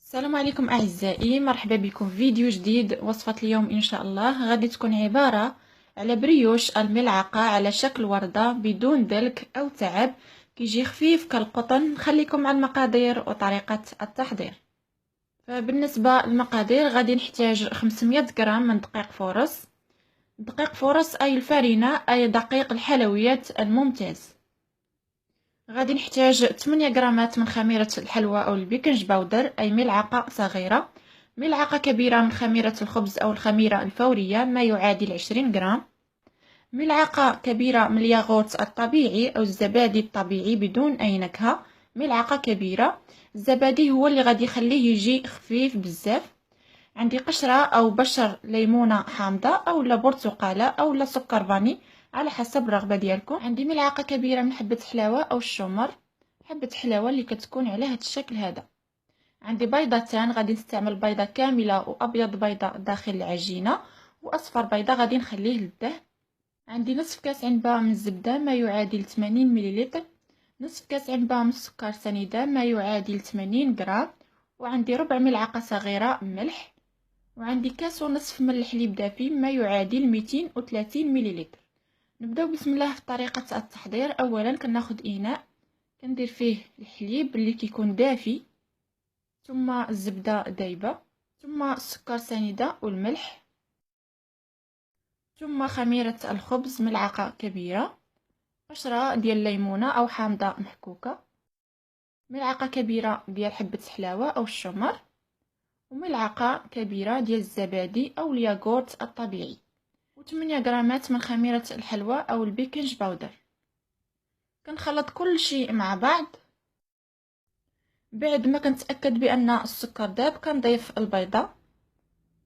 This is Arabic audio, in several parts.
السلام عليكم اعزائي، مرحبا بكم في فيديو جديد. وصفة اليوم ان شاء الله غادي تكون عبارة على بريوش الملعقة على شكل وردة بدون دلك او تعب، كيجي خفيف كالقطن. خليكم مع المقادير وطريقة التحضير. فبالنسبة للمقادير غادي نحتاج 500 غرام من دقيق فورس. دقيق فورس اي الفرينة اي دقيق الحلويات الممتاز. غادي نحتاج 8 غرامات من خميرة الحلوى أو البيكنج باودر أي ملعقة صغيرة. ملعقة كبيرة من خميرة الخبز أو الخميرة الفورية ما يعادل 20 غرام. ملعقة كبيرة من الياغورت الطبيعي أو الزبادي الطبيعي بدون أي نكهة، ملعقة كبيرة. الزبادي هو اللي غادي يخليه يجي خفيف بزاف. عندي قشرة أو بشر ليمونة حامضة أو لا برتقالة أو لا سكر فاني على حسب الرغبه ديالكم. عندي ملعقه كبيره من حبه حلاوه او الشمر، حبه حلاوه اللي كتكون على هذا الشكل هذا. عندي بيضتان، غادي نستعمل بيضه كامله وابيض بيضه داخل العجينه واصفر بيضه غادي نخليه للدهن. عندي نصف كاس عنبه من الزبده ما يعادل 80 ملل، نصف كاس عنبه من السكر سنيده ما يعادل 80 غرام، وعندي ربع ملعقه صغيره ملح، وعندي كاس ونصف من الحليب دافي ما يعادل 230 ملل. نبداو بسم الله في طريقه التحضير. اولا كناخذ اناء كندير فيه الحليب اللي كيكون دافي، ثم الزبده دايبه، ثم السكر سنيده والملح، ثم خميره الخبز ملعقه كبيره، قشره ديال الليمونه او حامضه محكوكه، ملعقه كبيره ديال حبه حلاوه او الشمر، وملعقه كبيره ديال الزبادي او الياغورت الطبيعي، و8 غرامات من خميره الحلوى او البيكنج باودر. كنخلط كل شيء مع بعض. بعد ما كنتاكد بان السكر داب كنضيف البيضه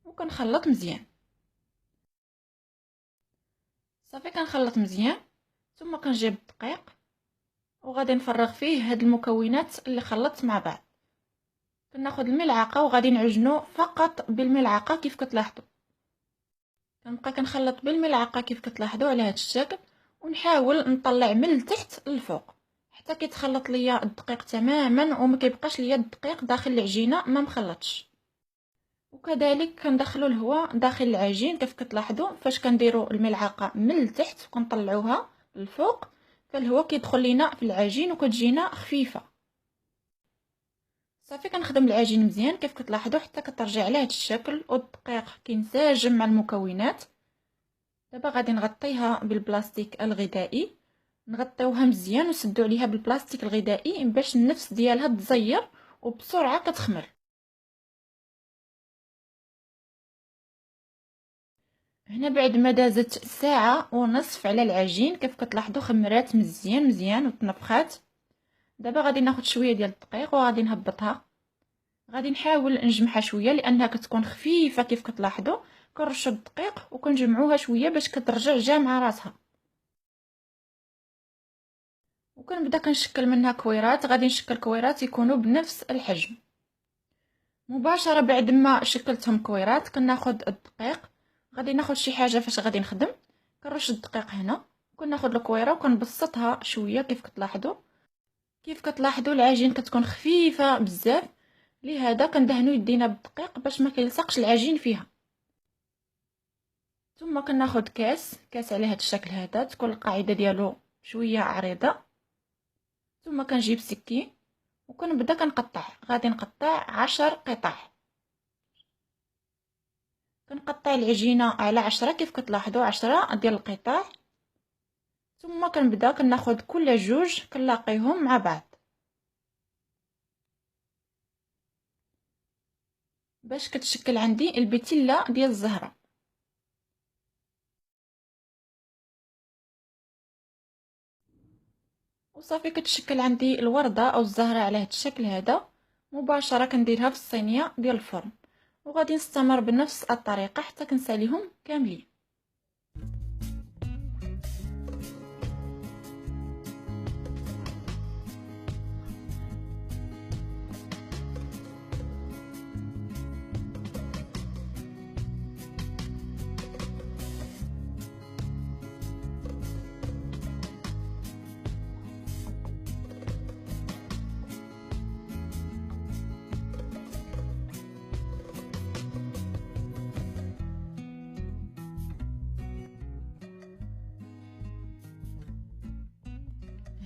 وكنخلط مزيان. صافي كنخلط مزيان، ثم كنجيب الدقيق وغادي نفرغ فيه هاد المكونات اللي خلطت مع بعض. كناخذ الملعقه وغادي نعجنو فقط بالملعقه كيف كتلاحظوا. كنبقى كنخلط بالملعقه كيف كتلاحظوا على هاد الشكل، ونحاول نطلع من التحت للفوق حتى كيتخلط ليا الدقيق تماما وما كيبقاش ليا الدقيق داخل العجينه ما مخلطش. وكذلك كندخلوا الهواء داخل العجين كيف كتلاحظوا. فاش كنديروا الملعقه من التحت وكنطلعوها للفوق فالهواء كيدخل لينا في العجين وكتجينا خفيفه. صافي كنخدم العجين مزيان كيف كتلاحظوا حتى كترجع على هذا الشكل والدقيق كينسجم مع المكونات. دابا غادي نغطيها بالبلاستيك الغذائي، نغطيوها مزيان ونسدوا عليها بالبلاستيك الغذائي باش النفس ديالها تزير وبسرعه كتخمر. هنا بعد ما دازت ساعة ونصف على العجين كيف كتلاحظوا خمرات مزيان وتنفخات. دابا غادي ناخذ شويه ديال الدقيق وغادي نهبطها. غادي نحاول نجمعها شويه لانها كتكون خفيفه كيف كتلاحظوا. كنرشوا الدقيق وكنجمعوها شويه باش كترجع جامعه راسها، وكنبدا كنشكل منها كويرات. غادي نشكل كويرات يكونوا بنفس الحجم. مباشره بعد ما شكلتهم كويرات كناخذ الدقيق. غادي ناخذ شي حاجه فاش غادي نخدم. كنرش الدقيق هنا وكناخذ الكويره وكنبسطها شويه كيف كتلاحظوا العجين كتكون خفيفه بزاف، لهذا كندهنوا يدينا بالدقيق باش ما كيلصقش العجين فيها. ثم كناخذ كاس على هذا الشكل هذا، تكون القاعده ديالو شويه عريضه. ثم كنجيب سكين وكنبدا كنقطع. غادي نقطع 10 قطع. كنقطع العجينه على 10 كيف كتلاحظوا 10 ديال القطع. ثم كنبدا كناخذ كل جوج كنلاقيهم مع بعض باش كتشكل عندي البتيله ديال الزهره. وصافي كتشكل عندي الورده او الزهره على هذا الشكل هذا. مباشره كنديرها في الصينيه ديال الفرن وغادي نستمر بنفس الطريقه حتى كنساليهم كاملين.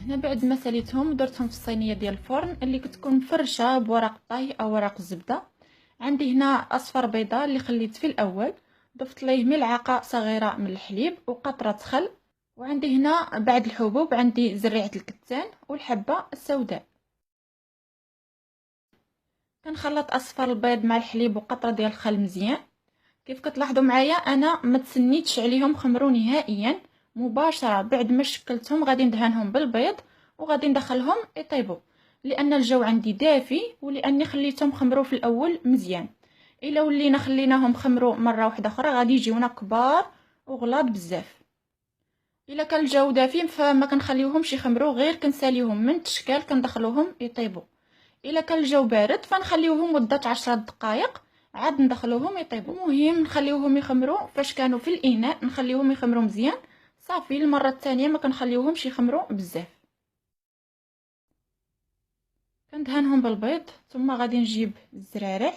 هنا بعد ما ساليتهم درتهم في الصينيه ديال الفرن اللي كتكون مفرشه بورق الطهي او ورق الزبده. عندي هنا اصفر بيضه اللي خليت في الاول، ضفت ليه ملعقه صغيره من الحليب وقطره خل، وعندي هنا بعد الحبوب عندي زريعه الكتان والحبه السوداء. كنخلط اصفر البيض مع الحليب وقطره ديال الخل مزيان. كيف كتلاحظوا معايا انا ما تسنيتش عليهم خمروا نهائيا، مباشره بعد ما شكلتهم غادي ندهنهم بالبيض وغادي ندخلهم يطيبوا، لان الجو عندي دافي ولاني خليتهم خمروا في الاول مزيان. الا ولينا خليناهم خمروا مره واحده اخرى غادي يجيونا كبار وغلاظ بزاف. الا كان الجو دافي فما كنخليوهمش يخمروا، غير كنساليهم من التشكال كندخلوهم يطيبوا. الا كان الجو بارد فنخليوهم مده 10 دقائق عاد ندخلوهم يطيبوا. المهم نخليوهم يخمروا فاش كانوا في الاناء، نخليوهم يخمروا مزيان صافي. المره الثانيه ما كنخليوهمش يخمروا بزاف. كندهنهم بالبيض ثم غادي نجيب الزرارع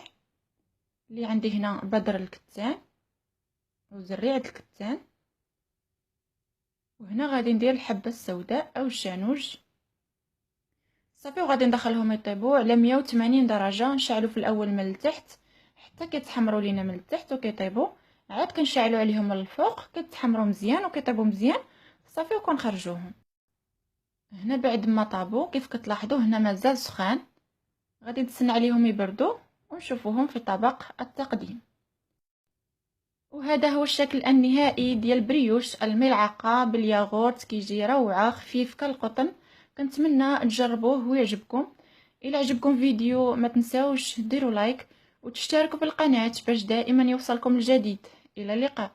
اللي عندي هنا، بذر الكتان وزريعه الكتان، وهنا غادي ندير الحبه السوداء او الشانوج صافي، وغادي ندخلهم يطيبوا على 180 درجه. نشعلوا في الاول من التحت حتى كيتحمروا لينا من التحت وكيطيبوا، عاد كنشعلوا عليهم من الفوق كيتحمروا مزيان وكيطيبوا مزيان صافي وكنخرجوهم. هنا بعد ما طابوا كيف كتلاحظوا هنا مازال سخان، غادي نتسنى عليهم يبردوا ونشوفوهم في طبق التقديم. وهذا هو الشكل النهائي ديال بريوش الملعقه بالياغورت، كيجي روعه خفيف كالقطن. كنتمنى تجربوه ويعجبكم. الى عجبكم فيديو ما تنساوش ديروا لايك وتشتركوا في القناه باش دائما يوصلكم الجديد. الى اللقاء.